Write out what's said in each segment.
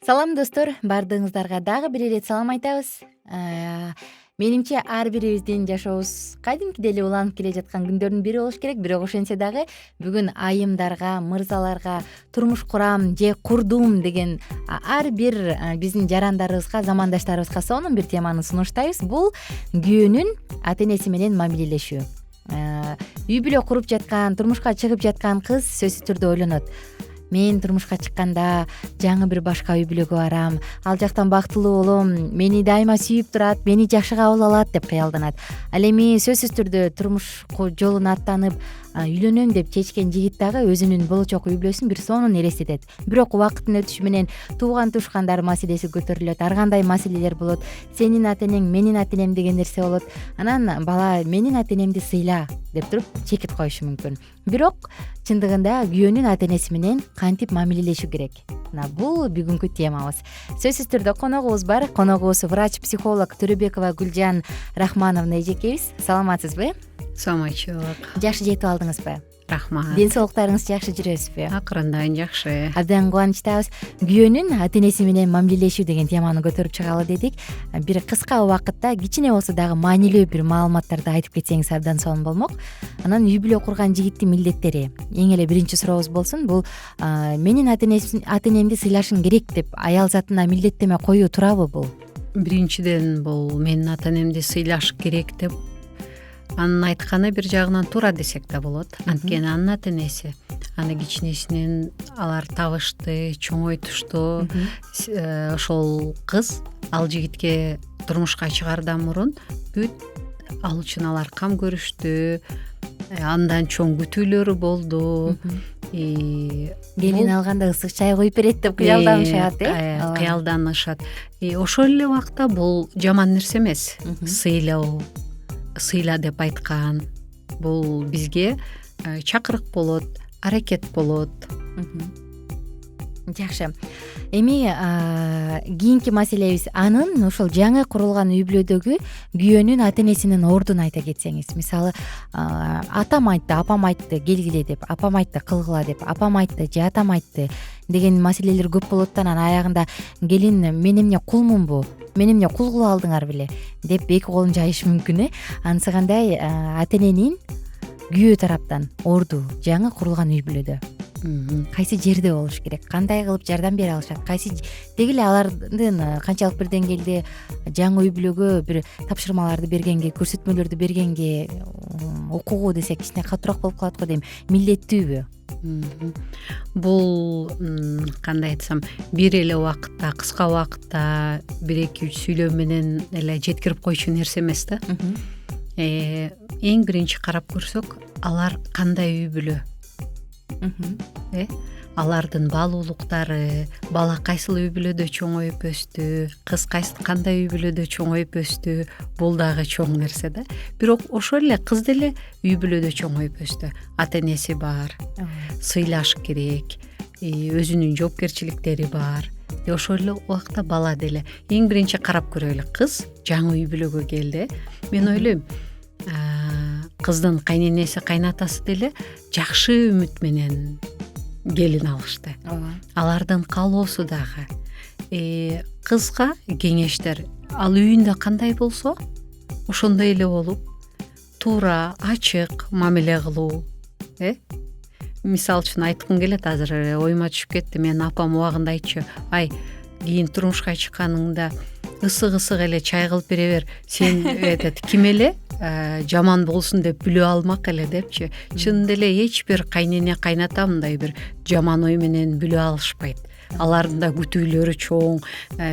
Салам достор, баардыгыңыздарга дагы бир ирет салам айтабыз. Менимче ар бирибиздин жашообуз кадимкидей эле уланып келе жаткан күндөрдүн бири болуш керек. Бирок ошентсе дагы бүгүн айымдарга, мырзаларга турмуш курам же курдум деген ар бир биздин жарандарыбызга, замандаштарыбызга сонун бир теманы сунуштайбыз. Бул күйөөнүн ата энеси менен мамилелешүү. Үй бүлө куруп жаткан, турмушка чыгып жаткан кыз сөзсүз түрдө ойлонот: мен турмушка чыкканда жаңы бир башка үй бүлөгө барам, ал жактан бактылуу болом, мени дайыма сүйүп турат, мени жакшы кабыл алат деп кыялданат. Ал эми сөзсүз түрдө турмуш жолун аттанып үйлөнөм деп чечкен жигит дагы өзүнүн болочок үй бүлөсүн бир сонун элестетет. Бирок убакыттын өтүшү менен тууган тушкандар маселеси көтөрүлөт, ар кандай маселелер болот. Сенин ата энең менин ата энем деген нерсе болот. Анан бала менин ата энемди сыйла деп туруп чекит коюшу мүмкүн. Бирок чындыгында күйөөнүн ата энеси менен кантип мамилелешүү керек? Мына бул бүгүнкү темабыз. Сөзсүз түрдө коногубуз бар. Коногубуз врач-психолог Төрөбекова Гүлжан Рахмановна эжекебиз. Саламатсызбы? Саламатчылык. Жакшы жетип алдыңызбы? Рахмат. Ден соолуктарыңыз жакшы жүрөсүзбү? Акырындайын жакшы. Абдан кубанычтабыз. Күйөөнүн ата энеси менен мамилелешүү деген теманы көтөрүп чыгалы дедик. Бир кыска убакытта кичине болсо дагы маанилүү бир маалыматтарды айтып кетсеңиз абдан сонун болмок. Анан үй бүлө курган жигиттин милдеттери. Эң эле биринчи сурообуз болсун. Бул менин ата энемди сыйлашым керек деп аял затына милдеттеме коюу туурабы бул? Биринчиден бул менин ата энемди сыйлаш керек деп анын айтканы бир жагынан туура десек да болот. Анткени анын ата энеси аны кичинесинен алар табышты, чоңойтушту. Ошол кыз ал жигитке турмушка чыгаардан мурун бүт ал үчүн алар кам көрүштү, андан чоң күтүүлөрү болду. Келин алганда ысык чай куюп берет деп кыялданышат, кыялданышат. Ошол эле убакта бул жаман нерсе эмес. Сыйлоо, сыйла деп айткан бул бизге чакырык болот, аракет болот. Жакшы. Эми кийинки маселебиз анын ошол жаңы курулган үй бүлөдөгү күйөөнүн ата энесинин ордун айта кетсеңиз. Мисалы, атам айтты, апам айтты келгиле деп, апам айтты кылгыла деп, апам айтты же атам айтты деген маселелер көп болот да, анан аягында келин мен эмне кулмунбу? Мен эмне кул кыла алдыңар беле деп эки колун жайышы мүмкүн. Ансыгандай ата эненин күйөө тараптан орду жаңы курулган үй бүлөдө кайсы жерде болуш керек? Кандай кылып жардам бере алышат? Кайсы деги эле алардын канчалык бир деңгээлде жаңы үй бүлөгө бир тапшырмаларды бергенге, көрсөтмөлөрдү бергенге укугу десек кичине катуураак болуп калат го дейм. Милдеттүүбү? Бул кандай айтсам, бир эле убакытта, кыска убакытта бир эки үч сүйлөө менен эле жеткирип койчу нерсе эмес да. Эң биринчи карап көрсөк, алар кандай үй бүлө? Алардын баалуулуктары, бала кайсыл үй бүлөдө чоңоюп өстү, кыз кандай үй бүлөдө чоңоюп өстү, бул дагы чоң нерсе да. Бирок ошол эле кыз деле үй бүлөдө чоңоюп өстү. Ата энеси бар, сыйлаш керек, өзүнүн жоопкерчиликтери бар. Ошол эле убакта бала деле. Эң биринчи карап көрөлү, кыз жаңы үй бүлөгө келди. Мен ойлойм, кыздын кайненеси, кайнатасы деле жакшы үмүт менен келин алышты. Алардын каалоосу дагы. Кызга кеңештер, ал үйүндө кандай болсо, ошондой эле болуп, туура, ачык мамиле кылуу. Мисалы үчүн айткым келет, азыр оюма түшүп кетти. Мен апам убагында айтчу: "Ай, кийин турмушка чыкканыңда ысык эле чай кылып бере бер. Сен ким эле жаман болсун деп билип алмак эле" депчи. Чынында эле эч бир кайнене, кайната мындай бир жаман ой менен билип алышпайт. Алардын да күтүүлөрү чоң.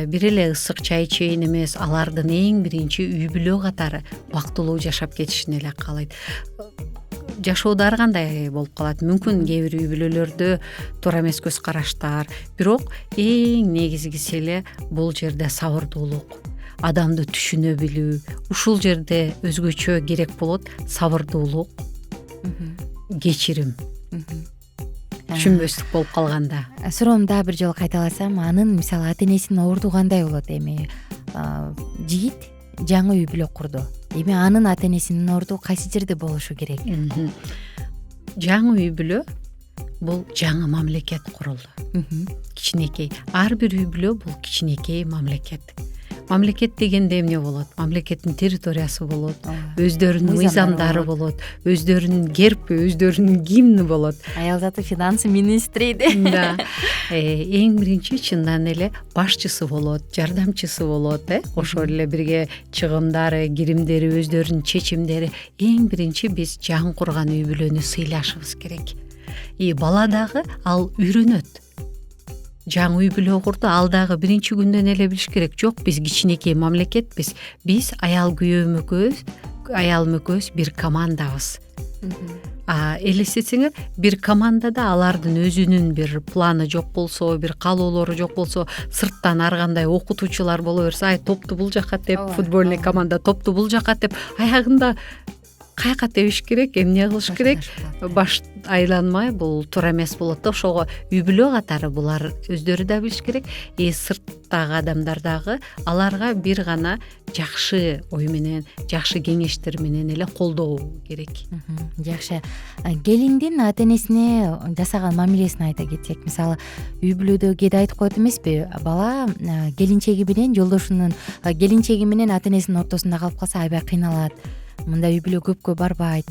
Бир эле ысык чай ичейин эмес, алардын эң биринчи үй бүлө катары бактылуу жашап кетишин эле каалайт. Жашоодо ар кандай болуп калат. Мүмкүн кээ бир үй бүлөлөрдө туура эмес көз караштар, бирок эң негизгиси эле бул жерде сабырдуулук, адамды түшүнө билүү. Ушул жерде өзгөчө керек болот сабырдуулук, кечирим. Түшүнбөстүк болуп калганда. Суроомду дагы бир жолу кайталасам, анын мисалы ата энесинин орду кандай болот? Эми жигит жаңы үй бүлө курду. Эми анын ата энесинин орду кайсы жерде болушу керек? Жаңы үй бүлө бул жаңы мамлекет курулду. Кичинекей, ар бир үй бүлө бул кичинекей мамлекет. Мамлекет дегенде эмне болот? Мамлекеттин территориясы болот, өздөрүнүн мыйзамдары болот, өздөрүнүн герби, өздөрүнүн гимни болот. Аял заты финансы министри Да. Эң биринчи чындан эле башчысы болот, жардамчысы болот, ошол эле бирге чыгымдары, киримдери, өздөрүнүн чечимдери. Эң биринчи биз жаңы курган үй бүлөнү сыйлашыбыз керек. Бала дагы ал үйрөнөт. Жаңы үй бүлө курду, ал дагы биринчи күндөн эле билиш керек. Жок, биз кичинекей мамлекетпиз. Биз аял аялым экөөбүз бир командабыз. Элестетсеңер, бир командада алардын өзүнүн бир планы жок болсо, бир каалоолору жок болсо, сырттан ар кандай окутуучулар боло берсе, ай топту бул жака теп, футбольный команда топту бул жака теп, аягында каяка тебиш керек, эмне кылыш керек, баш айланмай, бул туура эмес болот да. Ошого үй бүлө катары булар өздөрү да билиш керек. Сырттагы адамдар дагы аларга бир гана жакшы ой менен, жакшы кеңештер менен эле колдоо керек. Жакшы. Келиндин ата энесине жасаган мамилесин айта кетсек, мисалы, үй бүлөдө кээде айтып коет эмеспи, бала келинчеги менен жолдошунун, келинчеги менен ата энесинин ортосунда калып калса аябай кыйналат. Мындай үй бүлө көпкө барбайт,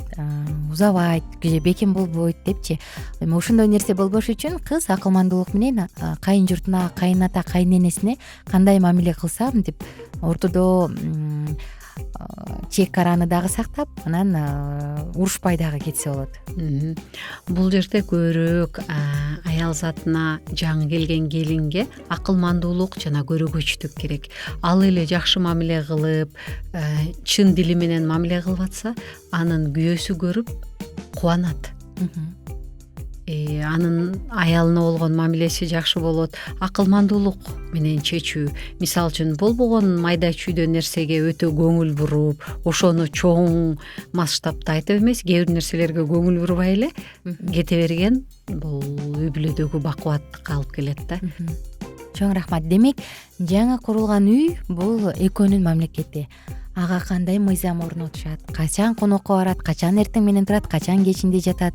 узабайт, бекем болбойт депчи. Эми ошондой нерсе болбош үчүн кыз акылмандуулук менен кайын журтуна, кайын ата, кайын энесине кандай мамиле кылсам деп ортодо чек араны дагы сактап, анан урушпай дагы кетсе болот. Бул жерде көбүрөөк аял затына, жаңы келген келинге акылмандуулук жана көрөгөчтүк керек. Ал эле жакшы мамиле кылып, чын дили менен мамиле кылып атса, анын күйөөсү көрүп кубанат. Анын аялына болгон мамилеси жакшы болот. Акылмандуулук менен чечүү. Мисалы үчүн болбогон майда чүйдө нерсеге өтө көңүл буруп, ошону чоң масштабта айтып эмес, кээ бир нерселерге көңүл бурбай эле кете берген бул үй бүлөдөгү бакубаттыкка алып келет да. Чоң рахмат. Демек, жаңы курулган үй бул экөөнүн мамлекети. Ага кандай мыйзам орнотушат, качан конокко барат, качан эртең менен турат, качан кечинде жатат,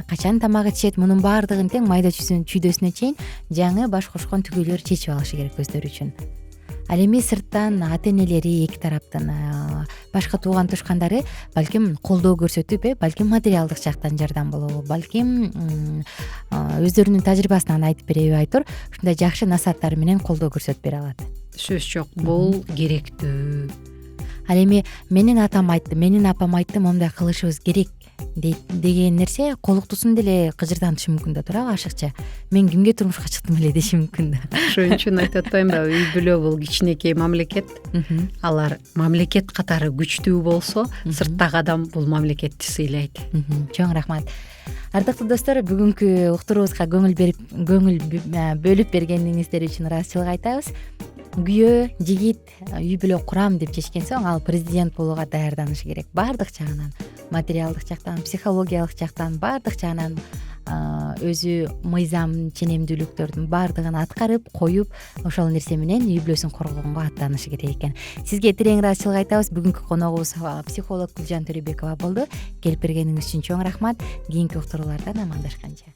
качан тамак ичет, мунун баардыгын тең майда чүйдөсүнө чейин жаңы баш кошкон түгөйлөр чечип алышы керек өздөрү үчүн. Ал эми сырттан ата энелери, эки тараптан башка тууган тушкандары балким колдоо көрсөтүп, балким материалдык жактан жардам болобу, балким өздөрүнүн тажрыйбасынан айтып береби айтор, ушундай жакшы насааттары менен колдоо көрсөтүп бере алат. Сөз жок, бул керектүү. Ал эми менин атам айтты, менин апам айтты, момундай кылышыбыз керек деген нерсе колуктусун деле кыжырдантышы мүмкүн да, туурабы, ашыкча. Мен кимге турмушка чыктым эле деши мүмкүн да. Ошон үчүн айтып атпаймынбы, үй бүлө бул кичинекей мамлекет. Алар мамлекет катары күчтүү болсо, сырттагы адам бул мамлекетти сыйлайт. Чоң рахмат. Ардактуу достор, бүгүнкү уктуруубузга көңүл бөлүп бергениңиздер үчүн ыраазычылык айтабыз. Күйөө, жигит үй бүлө курам деп чечкен соң, ал президент болууга даярданышы керек. Баардык жагынан, материалдык жактан, психологиялык жактан, баардык жагынан өзү мыйзам, ченемдүүлүктөрдүн баардыгын аткарып, коюп, ошол нерсе менен үй бүлөсүн коргогонго аттанышы керек экен. Сизге терең ыраазычылык айтабыз. Бүгүнкү коногубуз психолог Гүлжан Төрөбекова болду. Келип бергениңиз үчүн чоң рахмат. Кийинки уктуруулардан амандашканча.